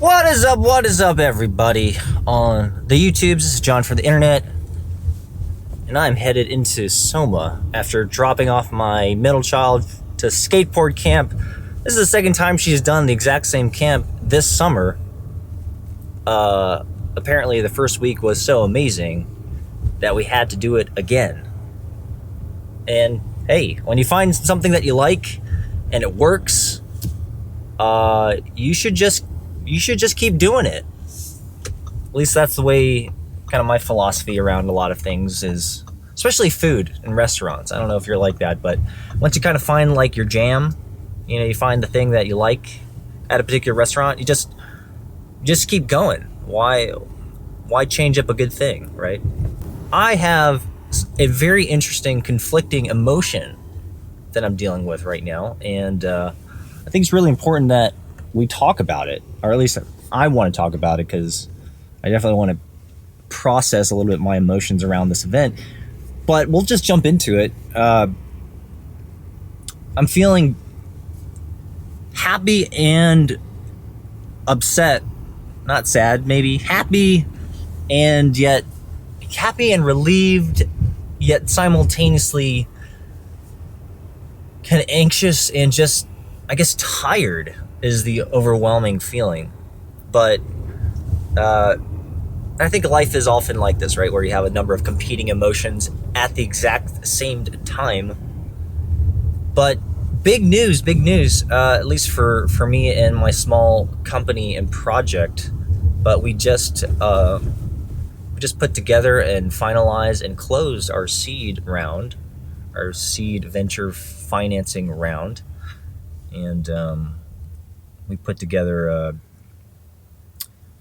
What is up, everybody on the YouTubes? This is John for the internet, and I'm headed into Soma after dropping off my middle child to skateboard camp. This is the second time she's done the exact same camp this summer. Apparently the first week was so amazing that we had to do it again. And hey, when you find something that you like and it works, you should just keep doing it. At least that's the way kind of my philosophy around a lot of things is, especially food and restaurants. I don't know if you're like that, but once you kind of find like your jam, you find the thing that you like at a particular restaurant, you just keep going. Why change up a good thing, right? I have a very interesting conflicting emotion that I'm dealing with right now, and I think it's really important that we talk about it, or at least I want to talk about it, because I definitely want to process a little bit my emotions around this event. But we'll just jump into it. I'm feeling happy and upset, not sad, maybe happy and relieved, yet simultaneously kind of anxious and just, I guess, tired is the overwhelming feeling. But I think life is often like this, right? Where you have a number of competing emotions at the exact same time. But big news, at least for me and my small company and project. But we just put together and finalized and closed our seed round, our seed venture financing round. And we put together a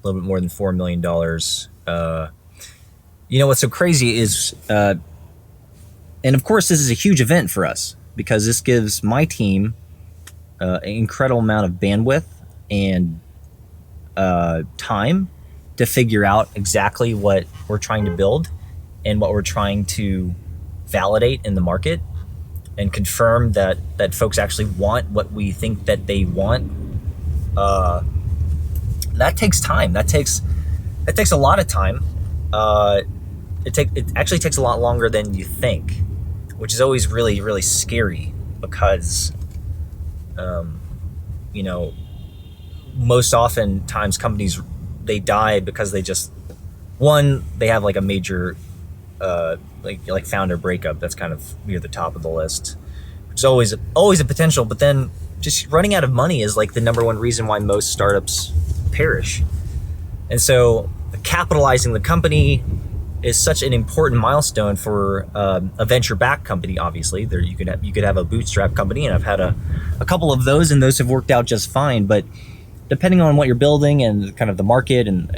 little bit more than $4 million. What's so crazy is, and of course this is a huge event for us, because this gives my team an incredible amount of bandwidth and time to figure out exactly what we're trying to build and what we're trying to validate in the market and confirm that folks actually want what we think that they want. That takes time. That takes a lot of time. It actually takes a lot longer than you think, which is always really, really scary, because most often times companies, they die because they have like a major like founder breakup. That's kind of near the top of the list, which is always a potential. But then just running out of money is like the number one reason why most startups perish. And so capitalizing the company is such an important milestone for a venture-backed company. Obviously, you could have a bootstrap company, and I've had a couple of those, and those have worked out just fine. But depending on what you're building and kind of the market and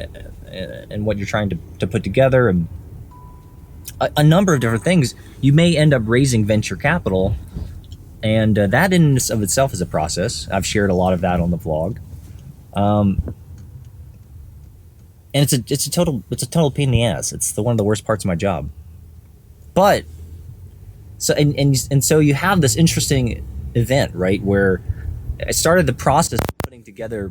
what you're trying to put together, and a number of different things, you may end up raising venture capital, and that in of itself is a process. I've shared a lot of that on the vlog, and it's a total pain in the ass. It's one of the worst parts of my job. But so you have this interesting event, right, where I started the process of putting together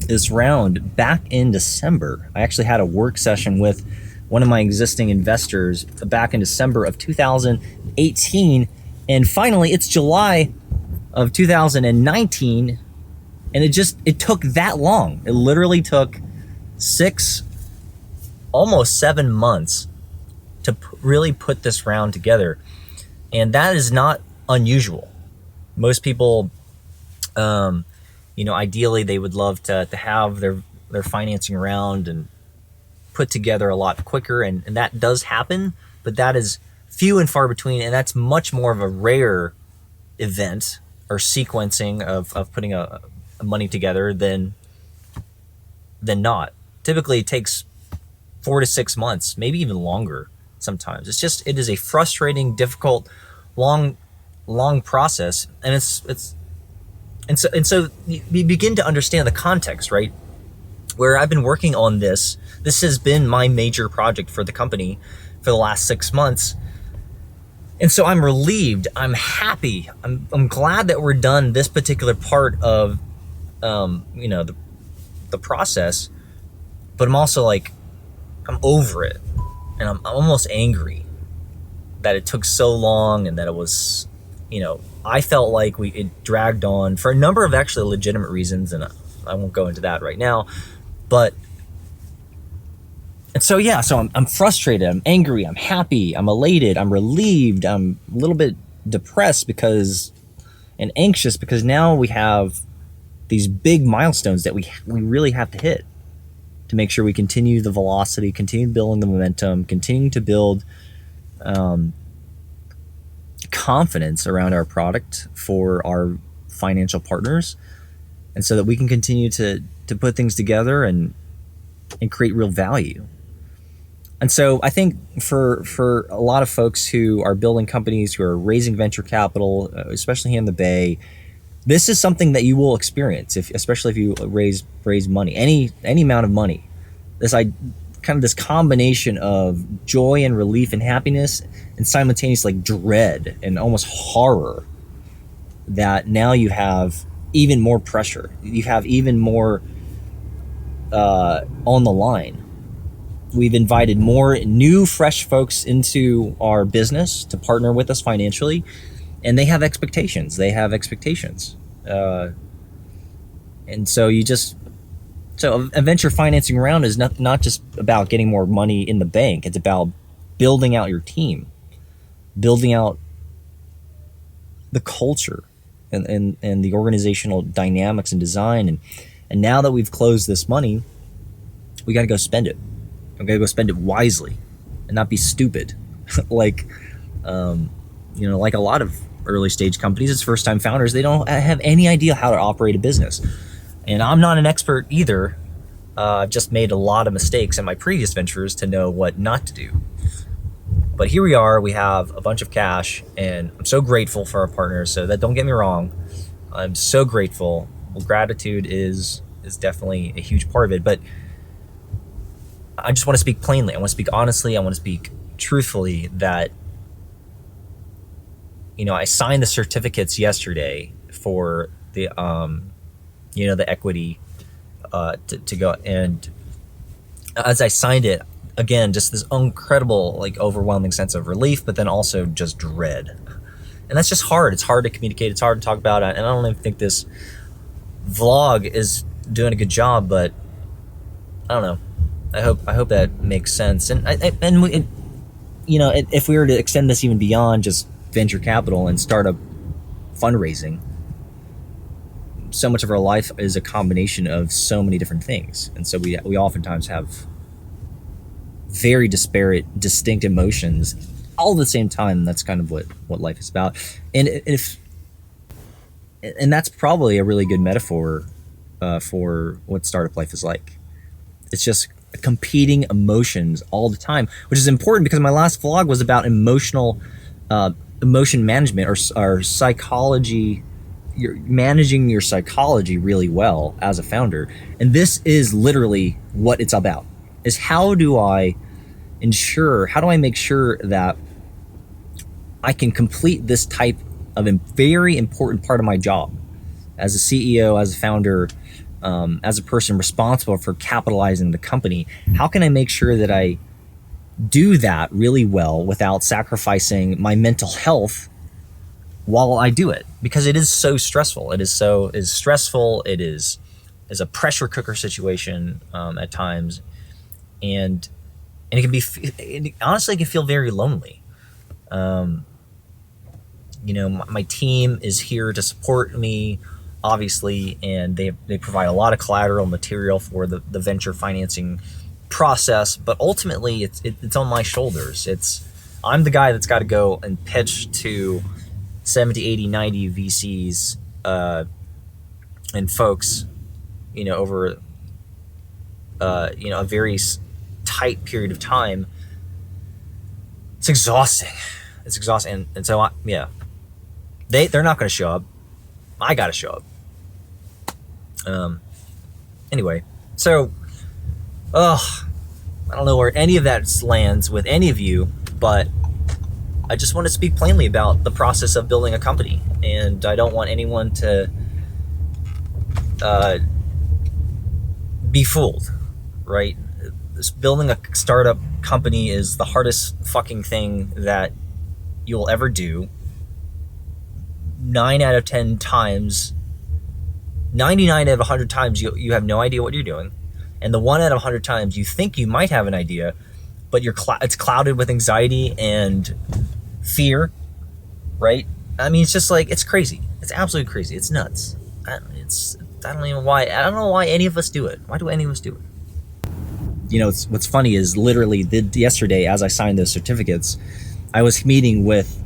this round back in December. I actually had a work session with one of my existing investors back in December of 2018, and finally it's July of 2019, and it took that long. It literally took almost 7 months to really put this round together, and that is not unusual. Most people, ideally they would love to have their financing round and put together a lot quicker, and that does happen, but that is few and far between, and that's much more of a rare event or sequencing of putting a money together than not. Typically it takes 4 to 6 months, maybe even longer sometimes. It is a frustrating, difficult, long process, and so you begin to understand the context, right? Where I've been working on this has been my major project for the company for the last 6 months. And so I'm relieved, I'm happy, I'm glad that we're done this particular part of the the process, but I'm also like, I'm over it, and I'm almost angry that it took so long, and that it was, I felt like it dragged on for a number of actually legitimate reasons, and I won't go into that right now, but. And so, so I'm frustrated, I'm angry, I'm happy, I'm elated, I'm relieved, I'm a little bit depressed and anxious because now we have these big milestones that we really have to hit to make sure we continue the velocity, continue building the momentum, continue to build confidence around our product for our financial partners, and so that we can continue to put things together and create real value. And so I think for a lot of folks who are building companies, who are raising venture capital, especially here in the Bay, this is something that you will experience, especially if you raise money, any amount of money. This combination of joy and relief and happiness, and simultaneous like dread and almost horror that now you have even more pressure. You have even more on the line. We've invited more new, fresh folks into our business to partner with us financially, and they have expectations. And so a venture financing round is not just about getting more money in the bank. It's about building out your team, building out the culture and the organizational dynamics and design. And now that we've closed this money, we got to go spend it. I'm gonna go spend it wisely and not be stupid. like a lot of early stage companies, it's first time founders, they don't have any idea how to operate a business. And I'm not an expert either. I've just made a lot of mistakes in my previous ventures to know what not to do. But here we are, we have a bunch of cash, and I'm so grateful for our partners. So that, don't get me wrong, I'm so grateful. Well, gratitude is definitely a huge part of it, but I just want to speak plainly. I want to speak honestly. I want to speak truthfully that, I signed the certificates yesterday for the, the equity to go. And as I signed it, again, just this incredible, overwhelming sense of relief, but then also just dread. And that's just hard. It's hard to communicate. It's hard to talk about. And I don't even think this vlog is doing a good job, but I don't know. I hope that makes sense. And if we were to extend this even beyond just venture capital and start up fundraising, so much of our life is a combination of so many different things, and so we oftentimes have very disparate, distinct emotions all at the same time. That's kind of what life is about, and that's probably a really good metaphor for what startup life is like. It's just competing emotions all the time, which is important because my last vlog was about emotion management or psychology. You're managing your psychology really well as a founder, and this is literally what it's about. Is how do I make sure that I can complete this type of a very important part of my job as a CEO, as a founder, as a person responsible for capitalizing the company. How can I make sure that I do that really well without sacrificing my mental health while I do it? Because it is so stressful. It is stressful. It is a pressure cooker situation at times, and it can be, honestly, it can feel very lonely. My team is here to support me, obviously, and they provide a lot of collateral material for the venture financing process, but ultimately it's on my shoulders. I'm the guy that's got to go and pitch to 70, 80, 90 VCs and folks, over a very tight period of time. It's exhausting. And so they're not going to show up. I got to show up. Anyway, so, I don't know where any of that lands with any of you, but I just want to speak plainly about the process of building a company, be fooled, right? Building a startup company is the hardest fucking thing that you'll ever do. 9 out of 10 times, 99 out of 100 times, you have no idea what you're doing. And the 1 out of 100 times you think you might have an idea, but it's clouded with anxiety and fear, right? I mean, it's just like, it's crazy. It's absolutely crazy. It's nuts. I don't know why any of us do it. Why do any of us do it? You know, what's funny is literally yesterday, as I signed those certificates, I was meeting with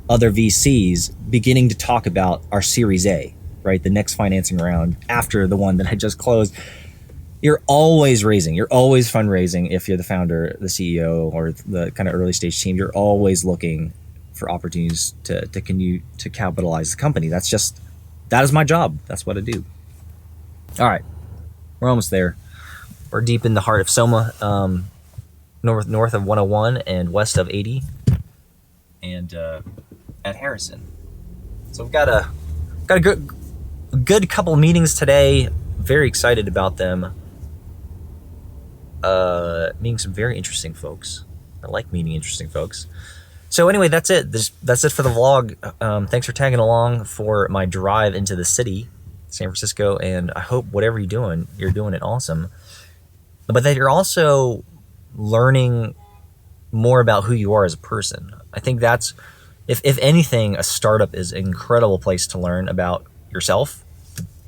other VCs beginning to talk about our Series A, right? The next financing round after the one that I just closed. You're always raising. You're always fundraising if you're the founder, the CEO, or the kind of early stage team. You're always looking for opportunities to continue to capitalize the company. That is my job. That's what I do. All right, we're almost there. We're deep in the heart of Soma, north of 101 and west of 80, and at Harrison. So we've got a good couple of meetings today. Very excited about them. Meeting some very interesting folks. I like meeting interesting folks. So anyway, that's it. That's it for the vlog. Thanks for tagging along for my drive into the city, San Francisco, and I hope whatever you're doing it awesome. But that you're also learning more about who you are as a person. I think that's, if anything, a startup is an incredible place to learn about yourself,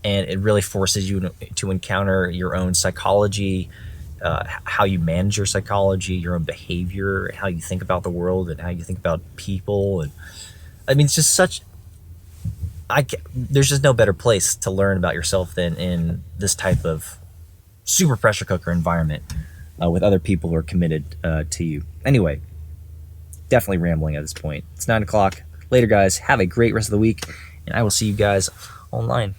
and it really forces you to encounter your own psychology, how you manage your psychology, your own behavior, how you think about the world, and how you think about people. And I mean, it's just there's just no better place to learn about yourself than in this type of super pressure cooker environment with other people who are committed to you. Anyway, definitely rambling at this point. It's 9 o'clock. Later, guys. Have a great rest of the week, and I will see you guys online.